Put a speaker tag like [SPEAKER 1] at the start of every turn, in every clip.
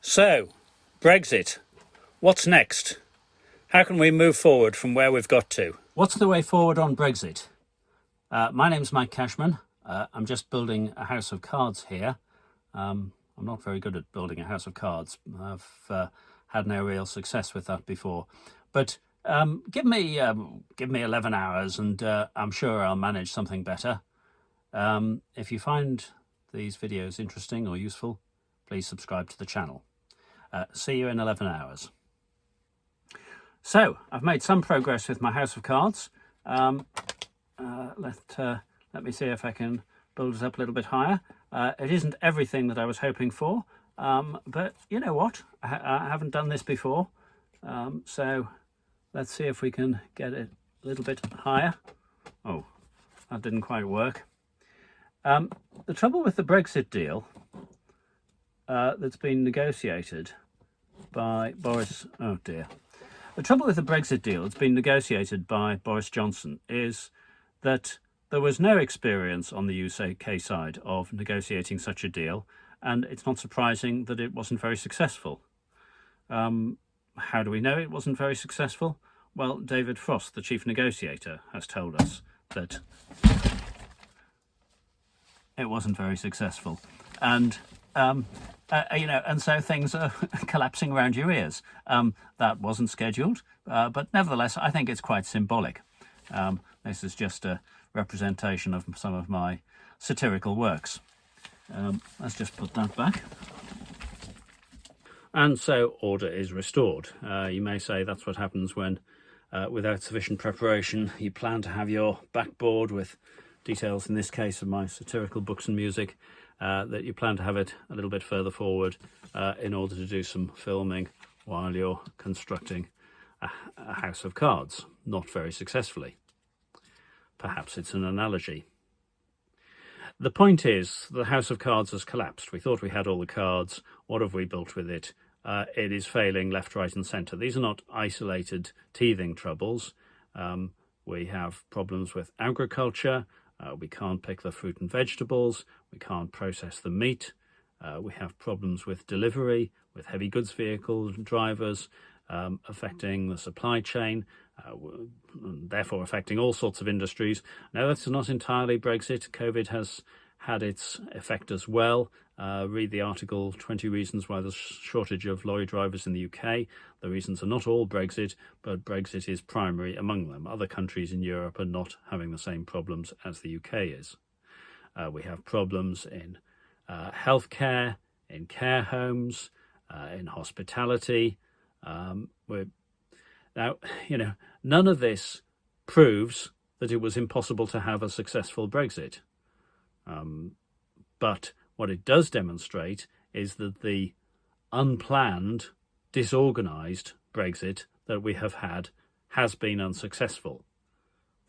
[SPEAKER 1] So, Brexit. What's next? How can we move forward from where we've got to? What's the way forward on Brexit? My name's Mike Cashman. I'm just building a house of cards here. I'm not very good at building a house of cards. I've had no real success with that before. But give me 11 hours and I'm sure I'll manage something better. If you find these videos interesting or useful, please subscribe to the channel. See you in 11 hours. So, I've made some progress with my house of cards. Let me see if I can build it up a little bit higher. It isn't everything that I was hoping for, but you know what? I haven't done this before, so let's see if we can get it a little bit higher. Oh, that didn't quite work. The trouble with the Brexit deal that's been negotiated by Boris... Oh dear. The trouble with the Brexit deal that's been negotiated by Boris Johnson is that there was no experience on the UK side of negotiating such a deal, and it's not surprising that it wasn't very successful. How do we know it wasn't very successful? Well, David Frost, the chief negotiator, has told us that it wasn't very successful. And and so things are collapsing around your ears. That wasn't scheduled, but nevertheless, I think it's quite symbolic. This is just a representation of some of my satirical works. Let's just put that back. And so order is restored. You may say that's what happens when, without sufficient preparation, you plan to have your backboard with details, in this case of my satirical books and music, that you plan to have it a little bit further forward in order to do some filming while you're constructing a house of cards, not very successfully. Perhaps it's an analogy. The point is, the house of cards has collapsed. We thought we had all the cards. What have we built with it? It is failing left, right and centre. These are not isolated teething troubles. We have problems with agriculture. We can't pick the fruit and vegetables. We can't process the meat. We have problems with delivery, with heavy goods vehicle drivers, affecting the supply chain, therefore affecting all sorts of industries. Now, that's not entirely Brexit. COVID has had its effect as well. Read the article, 20 Reasons Why There's Shortage of Lorry Drivers in the UK. The reasons are not all Brexit, but Brexit is primary among them. Other countries in Europe are not having the same problems as the UK is. We have problems in healthcare, in care homes, in hospitality. Now, none of this proves that it was impossible to have a successful Brexit. But what it does demonstrate is that the unplanned, disorganised Brexit that we have had has been unsuccessful.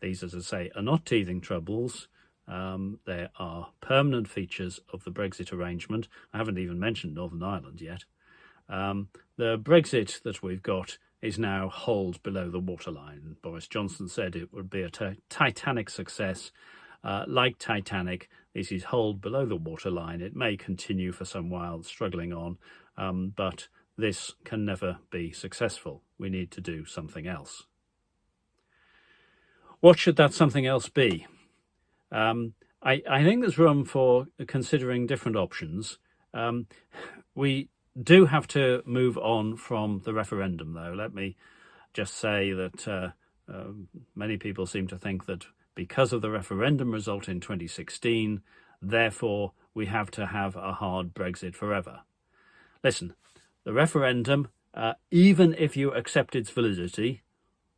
[SPEAKER 1] These, as I say, are not teething troubles. They are permanent features of the Brexit arrangement. I haven't even mentioned Northern Ireland yet. The Brexit that we've got is now holed below the waterline. Boris Johnson said it would be a Titanic success. Like Titanic, this is holed below the waterline. It may continue for some while, struggling on, but this can never be successful. We need to do something else. What should that something else be? I think there's room for considering different options. We do have to move on from the referendum, though. Let me just say that many people seem to think that because of the referendum result in 2016, therefore we have to have a hard Brexit forever. Listen, the referendum, even if you accept its validity,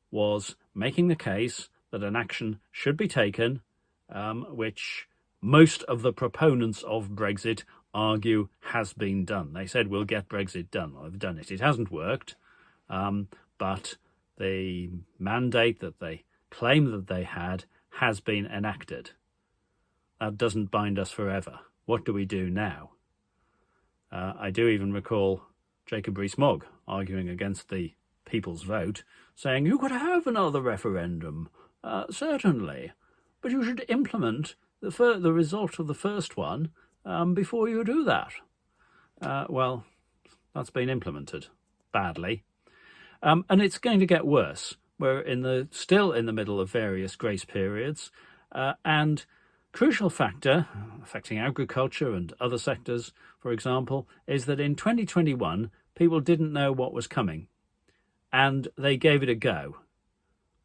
[SPEAKER 1] was making the case that an action should be taken, which most of the proponents of Brexit argue has been done. They said, we'll get Brexit done. Well, they've done it. It hasn't worked, but the mandate that they claim that they had has been enacted. That doesn't bind us forever. What do we do now? I do even recall Jacob Rees-Mogg arguing against the people's vote, saying, you could have another referendum, certainly, but you should implement the result of the first one before you do that. Well, That's been implemented badly. And it's going to get worse. We're still in the middle of various grace periods. And crucial factor affecting agriculture and other sectors, for example, is that in 2021, people didn't know what was coming. And they gave it a go.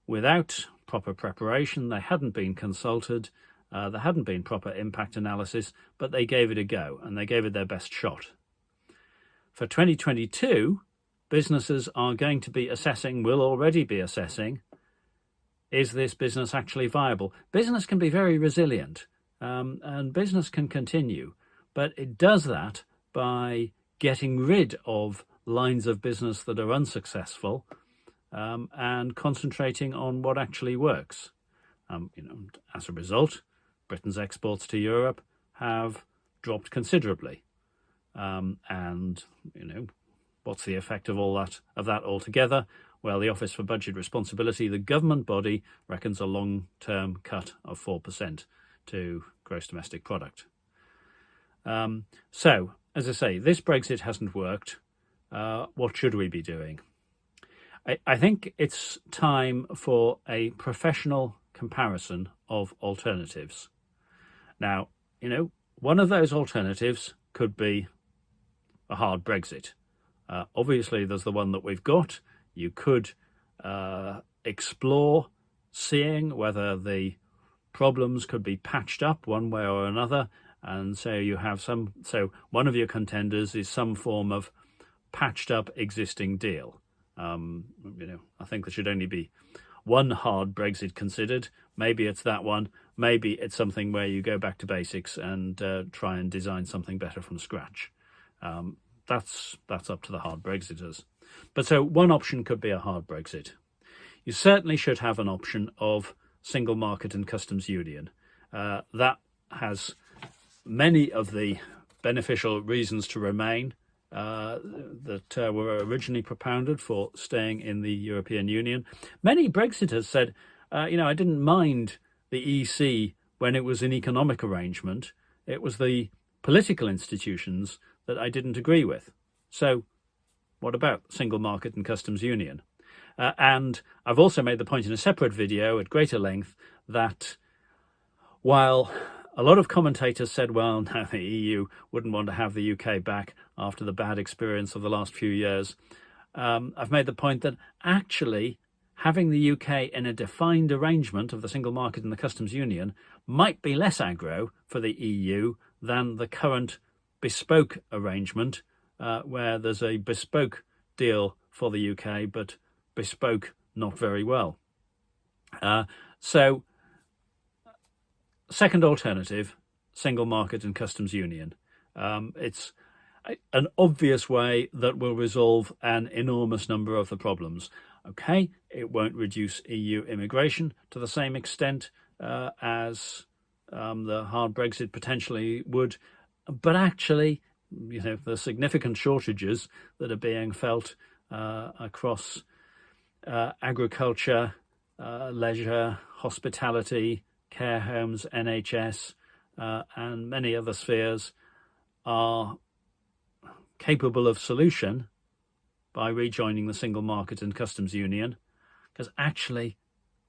[SPEAKER 1] Without proper preparation, they hadn't been consulted, there hadn't been proper impact analysis, but they gave it a go and they gave it their best shot. For 2022, businesses are going to be assessing, will already be assessing, is this business actually viable? Business can be very resilient and business can continue, but it does that by getting rid of lines of business that are unsuccessful and concentrating on what actually works. As a result, Britain's exports to Europe have dropped considerably. And what's the effect of that altogether? Well, the Office for Budget Responsibility, the government body, reckons a long-term cut of 4% to gross domestic product. So, as I say, this Brexit hasn't worked. What should we be doing? I think it's time for a professional comparison of alternatives. Now, one of those alternatives could be a hard Brexit. Obviously, there's the one that we've got. You could explore seeing whether the problems could be patched up one way or another. And so one of your contenders is some form of patched up existing deal. I think there should only be one hard Brexit considered. Maybe it's that one. Maybe it's something where you go back to basics and try and design something better from scratch. That's up to the hard Brexiters. But so one option could be a hard Brexit. You certainly should have an option of single market and customs union. That has many of the beneficial reasons to remain that were originally propounded for staying in the European Union. Many Brexiters said, I didn't mind the EC when it was an economic arrangement. It was the political institutions that I didn't agree with. So what about single market and customs union? And I've also made the point in a separate video at greater length that while a lot of commentators said, well, no, the EU wouldn't want to have the UK back after the bad experience of the last few years, I've made the point that actually having the UK in a defined arrangement of the single market and the customs union might be less aggro for the EU than the current bespoke arrangement, where there's a bespoke deal for the UK, but bespoke not very well. So, second alternative, single market and customs union. It's an obvious way that will resolve an enormous number of the problems. Okay, it won't reduce EU immigration to the same extent as the hard Brexit potentially would, but actually, the significant shortages that are being felt across agriculture, leisure, hospitality, care homes, NHS, and many other spheres are capable of solution by rejoining the single market and customs union, because actually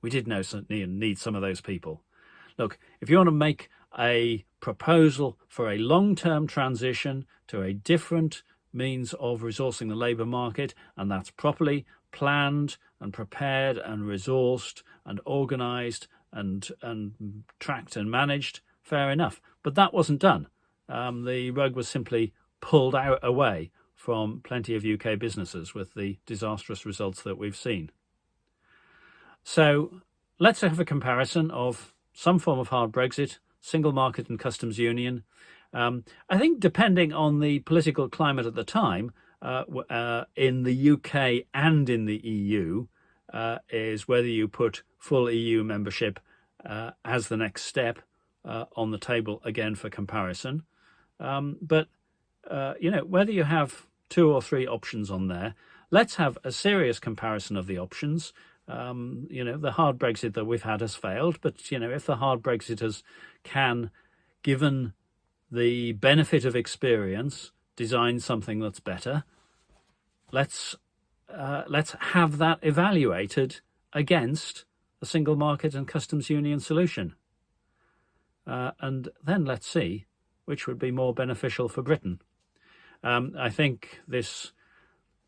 [SPEAKER 1] we did need some of those people. Look, if you want to make a proposal for a long-term transition to a different means of resourcing the labour market, and that's properly planned and prepared and resourced and organised and tracked and managed, fair enough. But that wasn't done. The rug was simply pulled away from plenty of UK businesses with the disastrous results that we've seen. So let's have a comparison of some form of hard Brexit, single market and customs union. I think depending on the political climate at the time, in the UK and in the EU, is whether you put full EU membership as the next step on the table again for comparison. But whether you have 2 or 3 options on there, let's have a serious comparison of the options. The hard Brexit that we've had has failed, but if the hard Brexiters can, given the benefit of experience, design something that's better, let's have that evaluated against a single market and customs union solution. And then let's see which would be more beneficial for Britain. I think this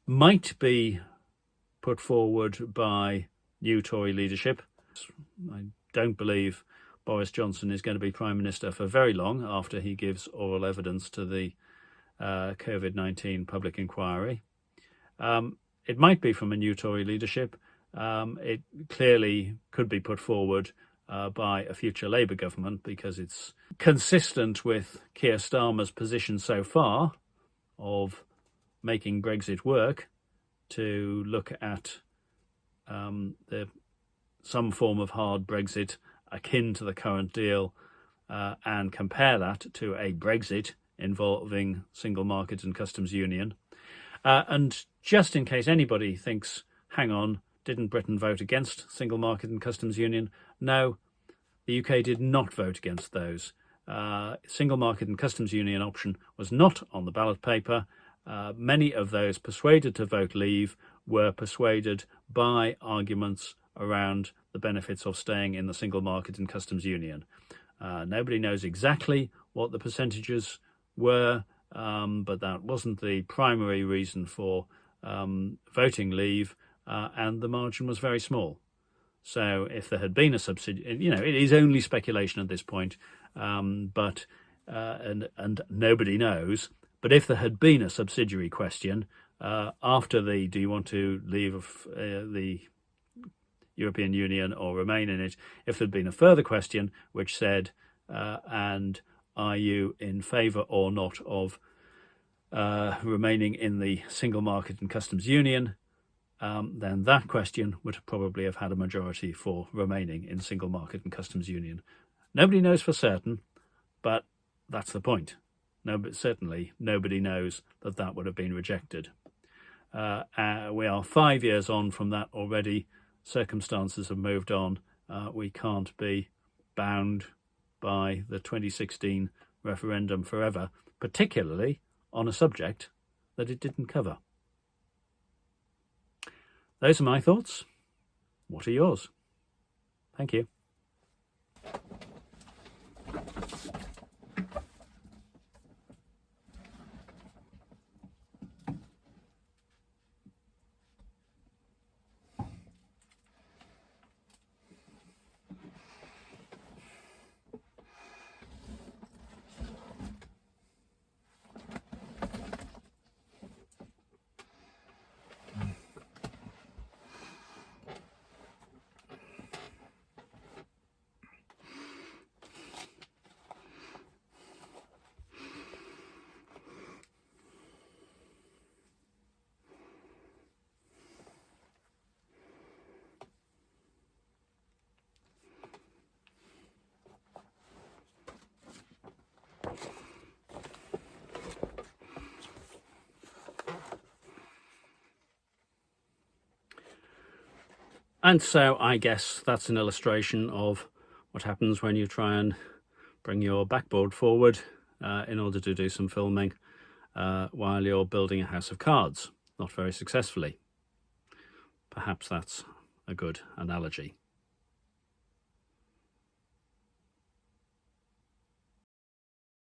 [SPEAKER 1] might be put forward by new Tory leadership. I don't believe Boris Johnson is going to be Prime Minister for very long after he gives oral evidence to the COVID-19 public inquiry. It might be from a new Tory leadership. It clearly could be put forward by a future Labour government because it's consistent with Keir Starmer's position so far of making Brexit work, to look at some form of hard Brexit akin to the current deal and compare that to a Brexit involving single market and customs union. And just in case anybody thinks, hang on, didn't Britain vote against single market and customs union? No, the UK did not vote against those. Single market and customs union option was not on the ballot paper. Many of those persuaded to vote leave were persuaded by arguments around the benefits of staying in the single market and customs union. Nobody knows exactly what the percentages were, but that wasn't the primary reason for voting leave, and the margin was very small. So if there had been a subsidy, it is only speculation at this point, but nobody knows. But if there had been a subsidiary question after the do you want to leave the European Union or remain in it, if there'd been a further question which said, and are you in favour or not of remaining in the single market and customs union, then that question would probably have had a majority for remaining in single market and customs union. Nobody knows for certain, but that's the point. Certainly nobody knows that would have been rejected. We are 5 years on from that already. Circumstances have moved on. We can't be bound by the 2016 referendum forever, particularly on a subject that it didn't cover. Those are my thoughts. What are yours? Thank you. And so I guess that's an illustration of what happens when you try and bring your backboard forward in order to do some filming while you're building a house of cards, not very successfully. Perhaps that's a good analogy.